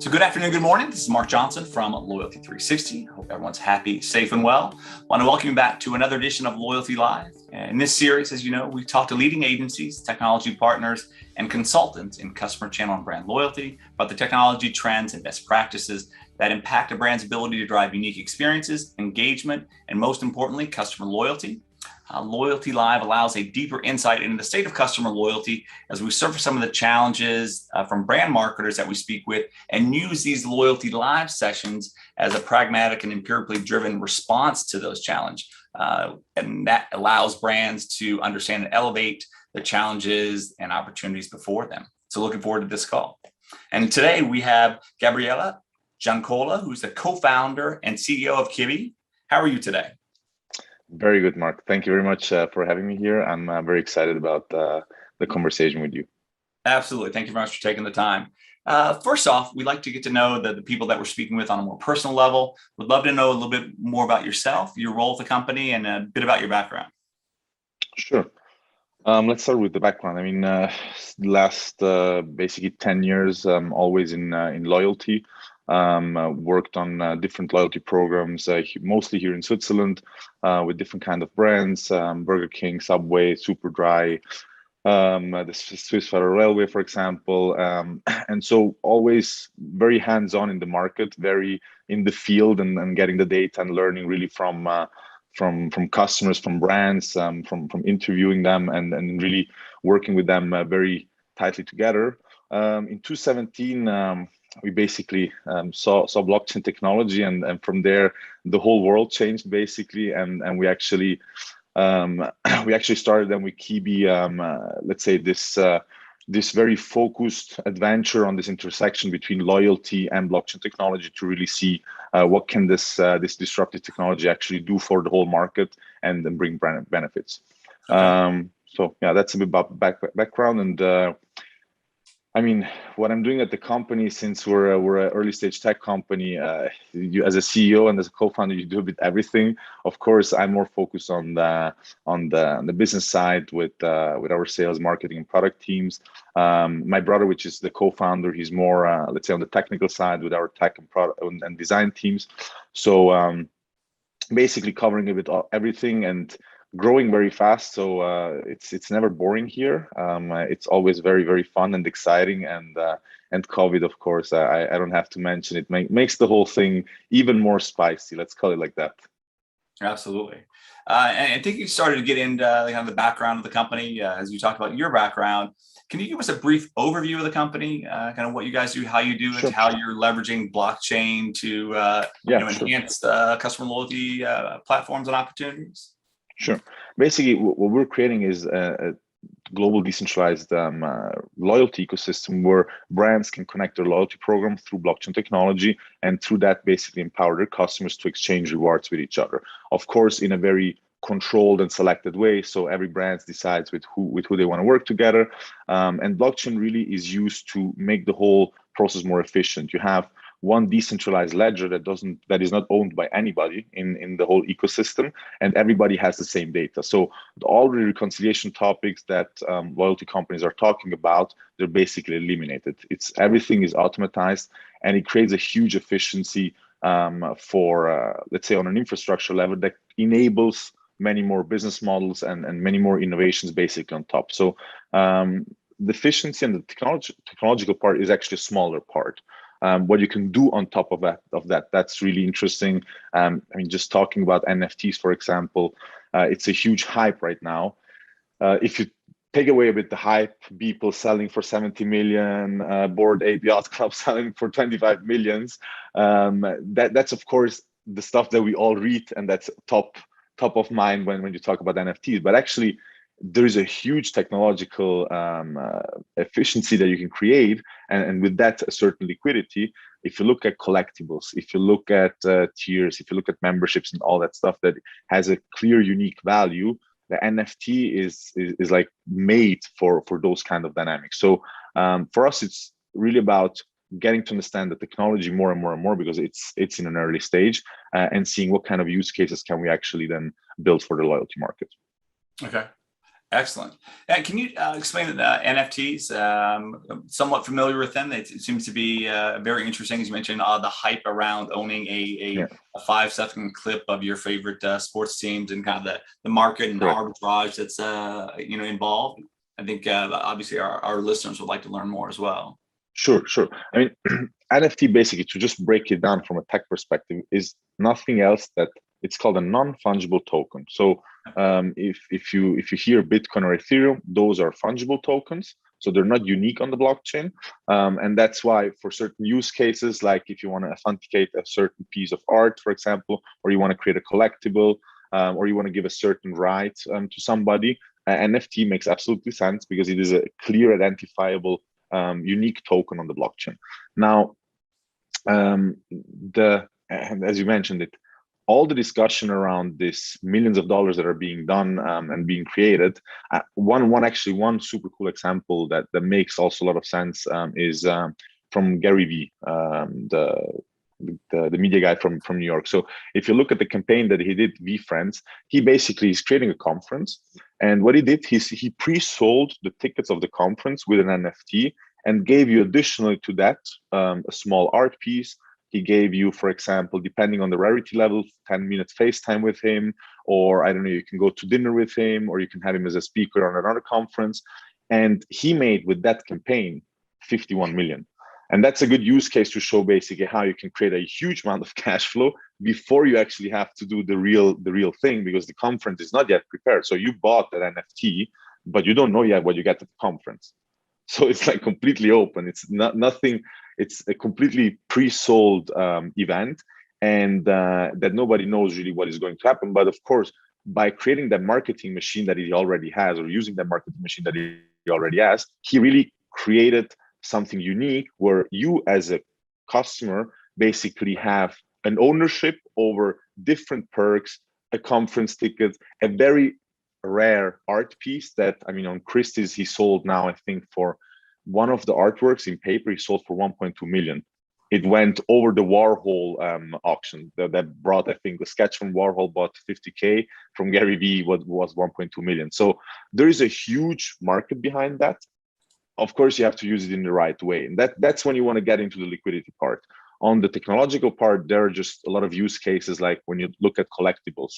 So good afternoon, good morning. This is Mark Johnson from Loyalty360. Hope everyone's happy, safe, and well. I want to welcome you back to another edition of Loyalty Live. In this series, as you know, we talk to leading agencies, technology partners, and consultants in customer channel and brand loyalty about the technology trends and best practices that impact a brand's ability to drive unique experiences, engagement, and most importantly, customer loyalty. Loyalty Live allows a deeper insight into the state of customer loyalty as we surface some of the challenges from brand marketers that we speak with and use these Loyalty Live sessions as a pragmatic and empirically driven response to those challenges. And that allows brands to understand and elevate the challenges and opportunities before them. So looking forward to this call. And today we have Gabriele Giancola, who's the co-founder and CEO of Qiibee. How are you today? Very good, Mark. Thank you very much for having me here. I'm very excited about the conversation with you. Absolutely. Thank you very much for taking the time. First off, we'd like to get to know the people that we're speaking with on a more personal level. Would love to know a little bit more about yourself, your role at the company, and a bit about your background. Sure. Let's start with the background. I mean, last basically 10 years, always in loyalty. Worked on different loyalty programs, mostly here in Switzerland, with different kind of brands, Burger King, Subway, Superdry, the Swiss Federal Railway, for example. And so always very hands-on in the market, very in the field and getting the data and learning really from customers, from brands, from interviewing them and really working with them very tightly together. In 2017, we basically saw blockchain technology, and from there the whole world changed basically, and we actually started then with Qiibee, let's say this very focused adventure on this intersection between loyalty and blockchain technology to really see what can this disruptive technology actually do for the whole market and then bring brand benefits. Okay. So yeah, that's a bit about background. And I mean, what I'm doing at the company, since we're an early stage tech company, you, as a CEO and as a co-founder, you do a bit everything. Of course, I'm more focused on the business side with our sales, marketing, and product teams. My brother, which is the co-founder, he's more let's say on the technical side with our tech and product and design teams. So basically covering a bit of everything and growing very fast, so it's never boring here. It's always very, very fun and exciting, and COVID, of course, I don't have to mention it. Makes the whole thing even more spicy. Let's call it like that. Absolutely. And I think you started to get into kind of the background of the company as you talked about your background. Can you give us a brief overview of the company, kind of what you guys do, how you do it, sure, how you're leveraging blockchain to enhance customer loyalty platforms and opportunities? Sure. Basically, what we're creating is a global decentralized loyalty ecosystem where brands can connect their loyalty program through blockchain technology, and through that basically empower their customers to exchange rewards with each other. Of course, in a very controlled and selected way, so every brand decides with who they want to work together. And blockchain really is used to make the whole process more efficient. You have one decentralized ledger that is not owned by anybody in the whole ecosystem, and everybody has the same data. So all the reconciliation topics that loyalty companies are talking about, they're basically eliminated. Everything is automatized, and it creates a huge efficiency for let's say on an infrastructure level that enables many more business models and many more innovations basically on top. So the efficiency and the technological part is actually a smaller part. What you can do on top of that, that's really interesting. I mean, just talking about NFTs, for example, it's a huge hype right now. If you take away a bit the hype, people selling for 70 million, Bored Ape Yacht Club selling for 25 millions, that's of course the stuff that we all read, and that's top of mind when you talk about NFTs. But actually, there is a huge technological efficiency that you can create, and with that, a certain liquidity. If you look at collectibles, if you look at tiers, if you look at memberships and all that stuff that has a clear, unique value, the NFT is like made for those kind of dynamics. So for us, it's really about getting to understand the technology more and more and more, because it's in an early stage, and seeing what kind of use cases can we actually then build for the loyalty market. Okay. Excellent. Can you explain the NFTs? Somewhat familiar with them. It seems to be very interesting, as you mentioned, the hype around owning Yeah, a 5-second clip of your favorite sports teams, and kind of the market and correct. arbitrage that's involved. I think obviously our listeners would like to learn more as well. Sure, sure. I mean, NFT basically, to just break it down from a tech perspective, is nothing else that it's called a non-fungible token. So if you hear Bitcoin or Ethereum, those are fungible tokens. So they're not unique on the blockchain. And that's why for certain use cases, like if you want to authenticate a certain piece of art, for example, or you want to create a collectible, or you want to give a certain right to somebody, NFT makes absolutely sense because it is a clear, identifiable, unique token on the blockchain. Now, and as you mentioned it, all the discussion around this millions of dollars that are being done and being created. One super cool example that makes also a lot of sense is from Gary Vee, the media guy from New York. So if you look at the campaign that he did, VeeFriends, he basically is creating a conference. And what he did, he pre-sold the tickets of the conference with an NFT and gave you additionally to that a small art piece. He gave you, for example, depending on the rarity level, 10 minutes FaceTime with him, or I don't know, you can go to dinner with him, or you can have him as a speaker on another conference. And he made with that campaign 51 million. And that's a good use case to show basically how you can create a huge amount of cash flow before you actually have to do the real thing, because the conference is not yet prepared. So you bought that NFT, but you don't know yet what you get at the conference. So it's like completely open. It's nothing. It's a completely pre-sold event, and that nobody knows really what is going to happen. But of course, by creating that marketing machine that he already has, or using that marketing machine that he already has, he really created something unique where you as a customer basically have an ownership over different perks, a conference ticket, a very rare art piece that, I mean, on Christie's, he sold now, I think for one of the artworks in paper, he sold for 1.2 million. It went over the Warhol auction that brought, I think, the sketch from Warhol bought 50K, from Gary Vee was 1.2 million. So there is a huge market behind that. Of course, you have to use it in the right way. And that's when you want to get into the liquidity part. On the technological part, there are just a lot of use cases, like when you look at collectibles.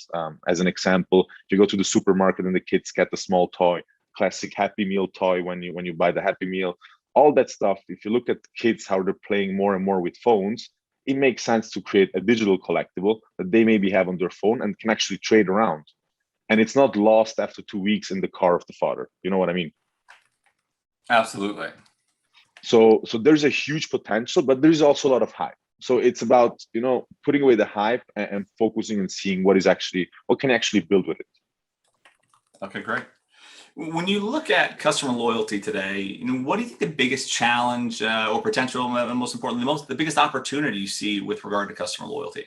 As an example, you go to the supermarket and the kids get the small toy, classic Happy Meal toy when you buy the Happy Meal. All that stuff, if you look at kids, how they're playing more and more with phones, it makes sense to create a digital collectible that they maybe have on their phone and can actually trade around. And it's not lost after 2 weeks in the car of the father. You know what I mean? Absolutely. So there's a huge potential, but there's also a lot of hype. So it's about, putting away the hype and focusing and seeing what can actually build with it. Okay, great. When you look at customer loyalty today, what do you think the biggest challenge or potential, and most importantly, the biggest opportunity you see with regard to customer loyalty?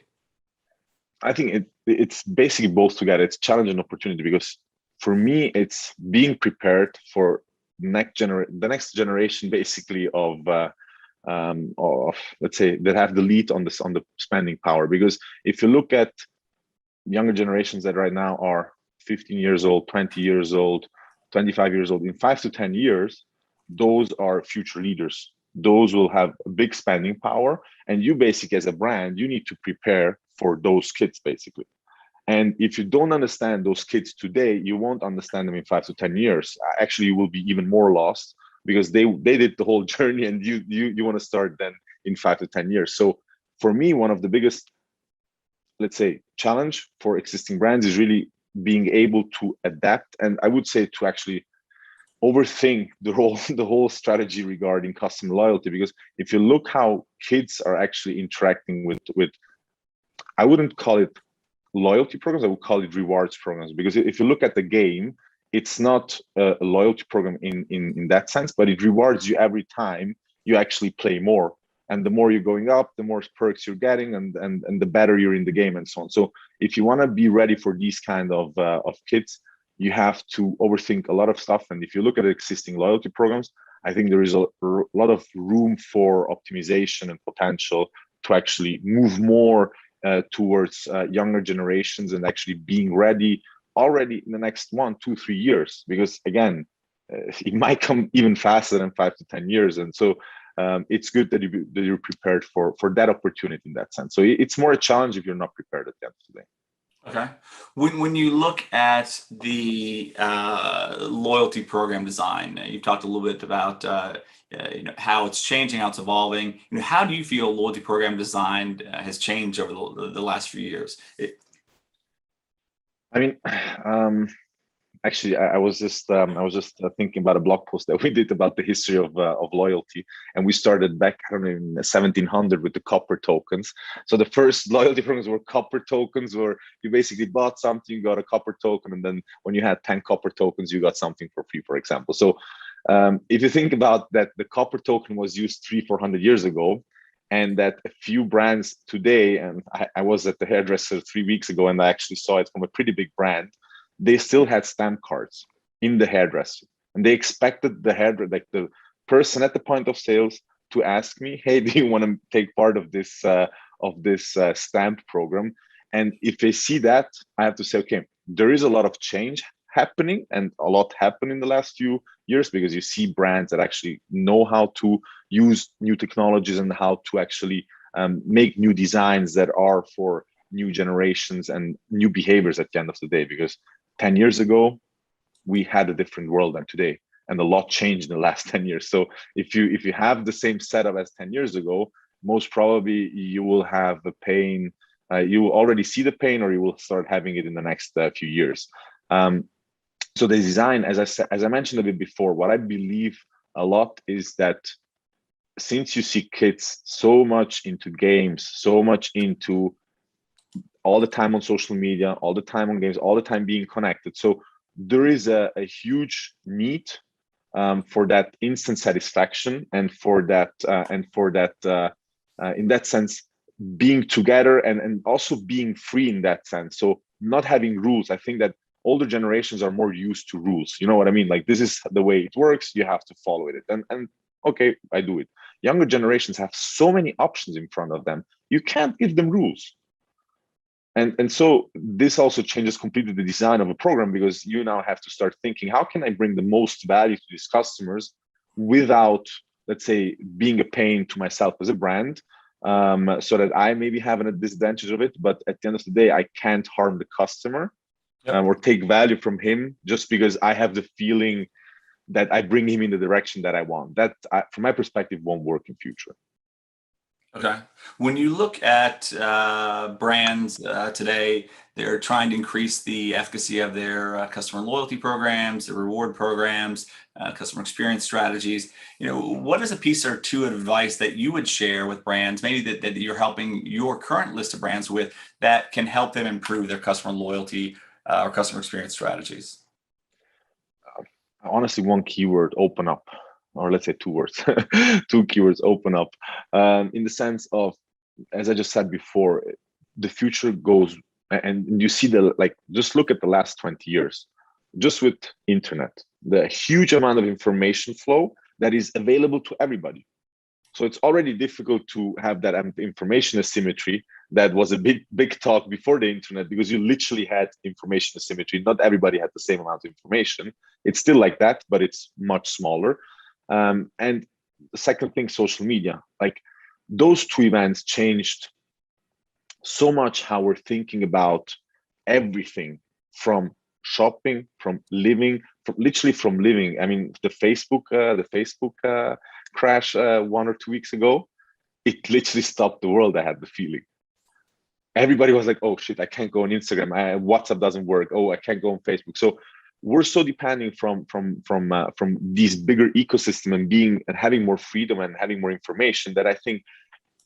I think it's basically both together. It's challenge and opportunity, because for me, it's being prepared for the next generation, basically of let's say that have the lead on the spending power. Because if you look at younger generations that right now are 15 years old, 20 years old, 25 years old, in 5 to 10 years, those are future leaders. Those will have a big spending power, and you basically, as a brand, you need to prepare for those kids basically. And if you don't understand those kids today, you won't understand them in 5 to 10 years. Actually, you will be even more lost, because they did the whole journey, and you want to start then in 5 to 10 years. So for me, one of the biggest, let's say, challenge for existing brands is really being able to adapt, and I would say to actually overthink the whole strategy regarding customer loyalty. Because if you look how kids are actually interacting with I wouldn't call it loyalty programs, I would call it rewards programs. Because if you look at the game, it's not a loyalty program in that sense, but it rewards you every time you actually play more. And the more you're going up, the more perks you're getting, and the better you're in the game, and so on. So if you want to be ready for these kind of kids, you have to overthink a lot of stuff. And if you look at existing loyalty programs, I think there is a lot of room for optimization and potential to actually move more towards younger generations, and actually being ready already in the next 1, 2, 3 years, because again, it might come even faster than 5 to 10 years. And so it's good that you're prepared for that opportunity in that sense. So it's more a challenge if you're not prepared at the end of the day. Okay. When you look at the loyalty program design, you've talked a little bit about how it's changing, how it's evolving. How do you feel loyalty program design has changed over the last few years? I mean, actually, I was just thinking about a blog post that we did about the history of loyalty, and we started back, I don't know, in 1700 with the copper tokens. So the first loyalty programs were copper tokens, where you basically bought something, you got a copper token, and then when you had 10 copper tokens, you got something for free, for example. So if you think about that, the copper token was used 300-400 years ago, and that a few brands today, and I was at the hairdresser 3 weeks ago, and I actually saw it from a pretty big brand. They still had stamp cards in the hairdresser, and they expected the person at the point of sales to ask me, "Hey, do you want to take part of this stamp program?" And if they see that, I have to say, okay, there is a lot of change happening, and a lot happened in the last few years, because you see brands that actually know how to use new technologies and how to actually make new designs that are for new generations and new behaviors at the end of the day. Because 10 years ago, we had a different world than today, and a lot changed in the last 10 years. So if you have the same setup as 10 years ago, most probably you will have the pain. You will already see the pain, or you will start having it in the next few years. So the design, as I mentioned a bit before, what I believe a lot is that since you see kids so much into games, so much into all the time on social media, all the time on games, all the time being connected. So there is a huge need for that instant satisfaction, and for that in that sense, being together and also being free in that sense. So not having rules. I think that older generations are more used to rules. You know what I mean? Like, this is the way it works. You have to follow it. And okay, I do it. Younger generations have so many options in front of them. You can't give them rules. And so this also changes completely the design of a program, because you now have to start thinking, how can I bring the most value to these customers without, let's say, being a pain to myself as a brand, so that I maybe have a disadvantage of it, but at the end of the day, I can't harm the customer. Yep. Or take value from him just because I have the feeling that I bring him in the direction that I want. That, from my perspective, won't work in future. Okay. When you look at brands today, they're trying to increase the efficacy of their customer loyalty programs, their reward programs, customer experience strategies. What is a piece or two of advice that you would share with brands, maybe that you're helping your current list of brands with, that can help them improve their customer loyalty or customer experience strategies? Honestly, one keyword: open up. Or let's say 2 words, 2 keywords: open up. In the sense of, as I just said before, the future goes, and you see just look at the last 20 years, just with internet, the huge amount of information flow that is available to everybody. So it's already difficult to have that information asymmetry that was a big talk before the internet, because you literally had information asymmetry. Not everybody had the same amount of information. It's still like that, but it's much smaller. And the second thing, social media. Like, those 2 events changed so much how we're thinking about everything, from shopping, from living, from living. I mean, the Facebook crash 1 or 2 weeks ago, it literally stopped the world. I had the feeling. Everybody was like, "Oh shit, I can't go on Instagram. WhatsApp doesn't work. Oh, I can't go on Facebook." So we're so depending from these bigger ecosystem and having more freedom and having more information, that I think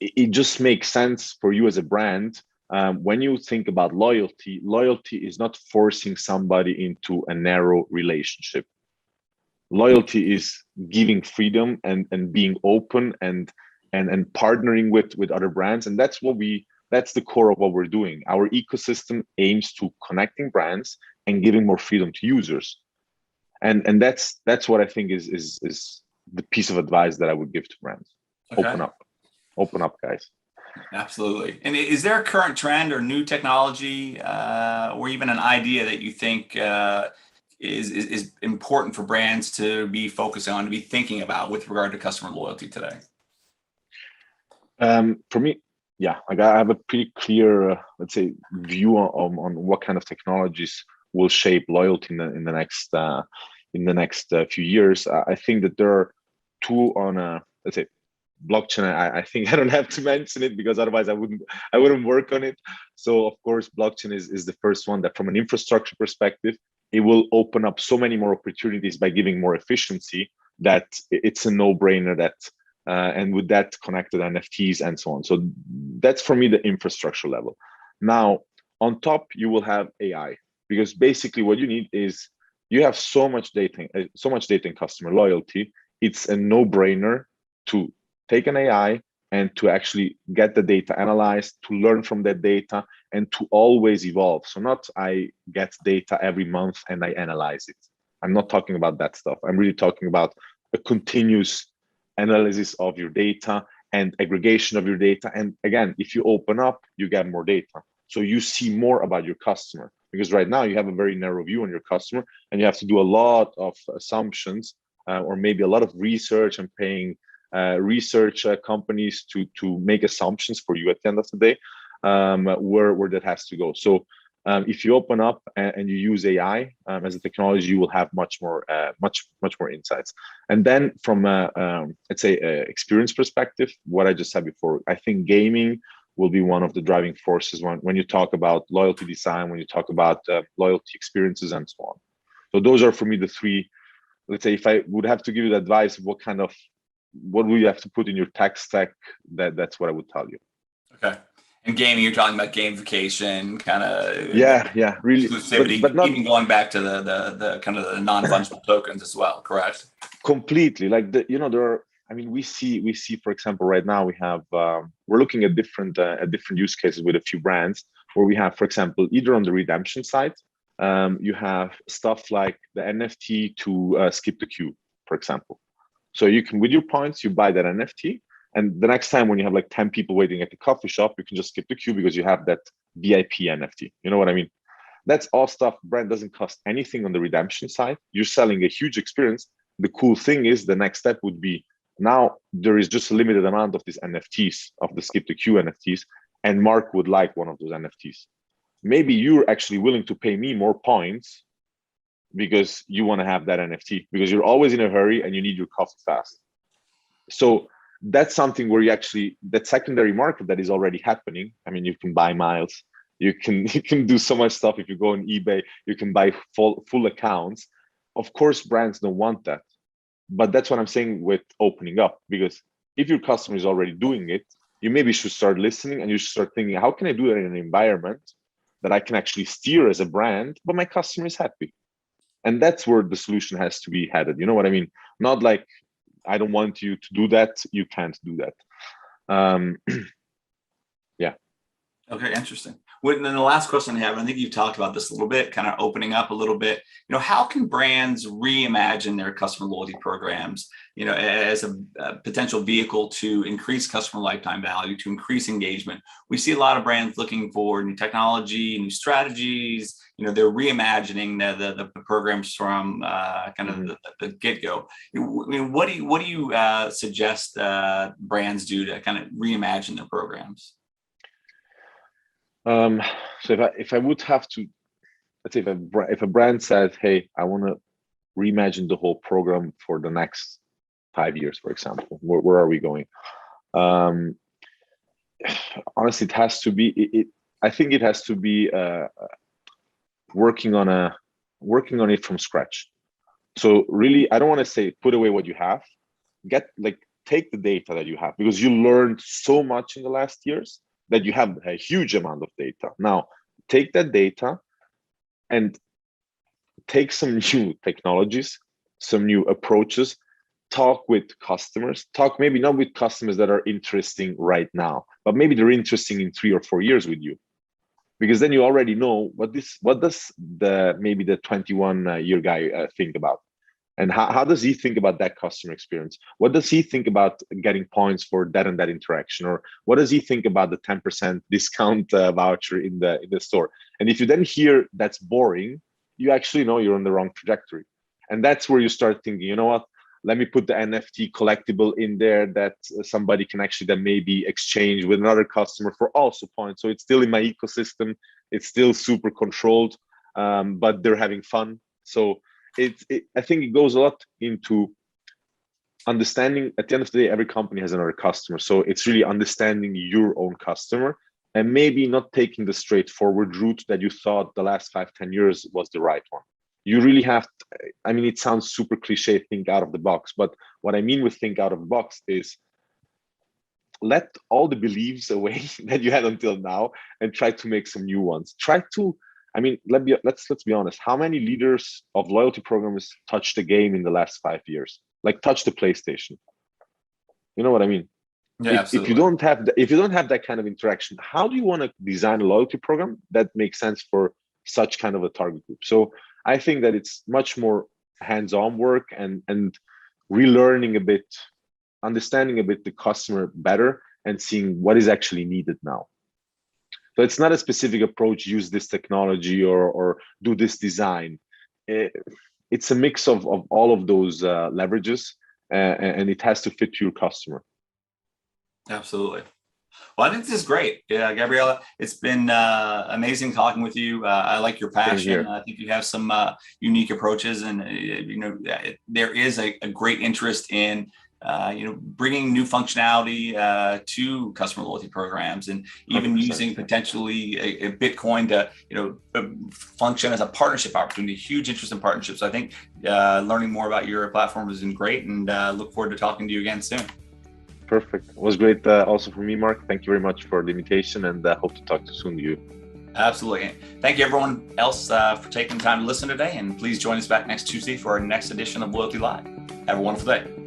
it just makes sense for you as a brand. When you think about loyalty is not forcing somebody into a narrow relationship. Loyalty is giving freedom and being open and partnering with other brands. And that's the core of what we're doing. Our ecosystem aims to connecting brands and giving more freedom to users. And that's what I think is the piece of advice that I would give to brands. Okay. Open up, guys. Absolutely. And is there a current trend or new technology, or even an idea that you think is important for brands to be focusing on, to be thinking about with regard to customer loyalty today? For me, yeah, like I have a pretty clear, let's say, view on what kind of technologies will shape loyalty in the next few years. I think that there are two on let's say blockchain. I think I don't have to mention it because otherwise I wouldn't work on it. So of course, blockchain is the first one that, from an infrastructure perspective, it will open up so many more opportunities by giving more efficiency, that it's a no-brainer. That and with that connected NFTs and so on. So that's for me the infrastructure level. Now on top you will have AI, because basically what you need is, you have so much data in customer loyalty. It's a no-brainer to take an AI and to actually get the data analyzed, to learn from that data, and to always evolve. So not I get data every month and I analyze it. I'm not talking about that stuff. I'm really talking about a continuous analysis of your data and aggregation of your data. And again, if you open up, you get more data. So you see more about your customer, because right now you have a very narrow view on your customer, and you have to do a lot of assumptions, or maybe a lot of research, and paying research companies to make assumptions for you at the end of the day, where that has to go. So if you open up and you use AI as a technology, you will have much more insights. And then from let's say experience perspective, what I just said before, I think gaming will be one of the driving forces when you talk about loyalty design, when you talk about loyalty experiences and so on. So those are for me the three. Let's say if I would have to give you advice, what will you have to put in your tech stack, that's what I would tell you. Okay. And gaming, you're talking about gamification, kind of yeah, really exclusivity, but not even going back to the kind of the non-fungible tokens as well, correct? completely. Like there are, I mean, we see for example right now we have we're looking at different use cases with a few brands, where we have, for example, either on the redemption side, you have stuff like the NFT to skip the queue, for example. So you can, with your points, you buy that NFT, and the next time when you have like 10 people waiting at the coffee shop, you can just skip the queue because you have that VIP NFT. You know what I mean? That's all stuff. Brand doesn't cost anything on the redemption side. You're selling a huge experience. The cool thing is, the next step would be, now there is just a limited amount of these NFTs, of the skip the queue NFTs, and Mark would like one of those NFTs. Maybe you're actually willing to pay me more points because you want to have that NFT, because you're always in a hurry and you need your coffee fast. So that's something where you actually, that secondary market that is already happening. I mean, you can buy miles, you can do so much stuff. If you go on eBay, you can buy full accounts. Of course, brands don't want that, but that's what I'm saying with opening up, because if your customer is already doing it, you maybe should start listening, and you should start thinking, how can I do that in an environment that I can actually steer as a brand, but my customer is happy? And that's where the solution has to be headed. You know what I mean? Not like, I don't want you to do that, you can't do that. Yeah. Okay, interesting. Well, and then the last question I have, and I think you've talked about this a little bit, kind of opening up a little bit. How can brands reimagine their customer loyalty programs, as a potential vehicle to increase customer lifetime value, to increase engagement? We see a lot of brands looking for new technology, new strategies. They're reimagining the programs from kind of the get-go. What do you suggest brands do to kind of reimagine their programs? So if I would have to, let's say if a brand said, hey, I want to reimagine the whole program for the next 5 years, for example, where are we going? Honestly, it has to be, I think it has to be working on it from scratch. So really, I don't want to say put away what you have, take the data that you have, because you learned so much in the last years that you have a huge amount of data. Now, take that data and take some new technologies, some new approaches, talk with customers, talk maybe not with customers that are interesting right now, but maybe they're interesting in 3 or 4 years with you. Because then you already know what does maybe the 21-year guy think about. And how does he think about that customer experience? What does he think about getting points for that and that interaction? Or what does he think about the 10% discount voucher in the store? And if you then hear that's boring, you actually know you're on the wrong trajectory. And that's where you start thinking, you know what? Let me put the NFT collectible in there that somebody can actually then maybe exchange with another customer for also points. So it's still in my ecosystem. It's still super controlled, but they're having fun. So I think it goes a lot into understanding. At the end of the day, every company has another customer. So it's really understanding your own customer and maybe not taking the straightforward route that you thought the last 5-10 years was the right one. You really have to, I mean, it sounds super cliche, think out of the box, but what I mean with think out of the box is let all the beliefs away that you had until now and try to make some new ones. Try to, I mean, let's be honest. How many leaders of loyalty programs touch the game in the last 5 years? Like touch the PlayStation. You know what I mean? Yeah, if you don't have that kind of interaction, how do you want to design a loyalty program that makes sense for such kind of a target group? So I think that it's much more hands-on work and relearning a bit, understanding a bit the customer better and seeing what is actually needed now. So it's not a specific approach, use this technology or do this design. It's a mix of all of those leverages and it has to fit your customer. Absolutely. Well, I think this is great. Yeah, Gabriele, it's been amazing talking with you. I like your passion. I think you have some unique approaches, and there is a great interest in bringing new functionality to customer loyalty programs, and even 100%. Using potentially a Bitcoin to function as a partnership opportunity. Huge interest in partnerships. So I think learning more about your platform has been great, and look forward to talking to you again soon. Perfect. It was great also for me, Mark. Thank you very much for the invitation, and hope to talk to soon to you. Absolutely. Thank you everyone else for taking the time to listen today, and please join us back next Tuesday for our next edition of Loyalty Live. Have a wonderful day.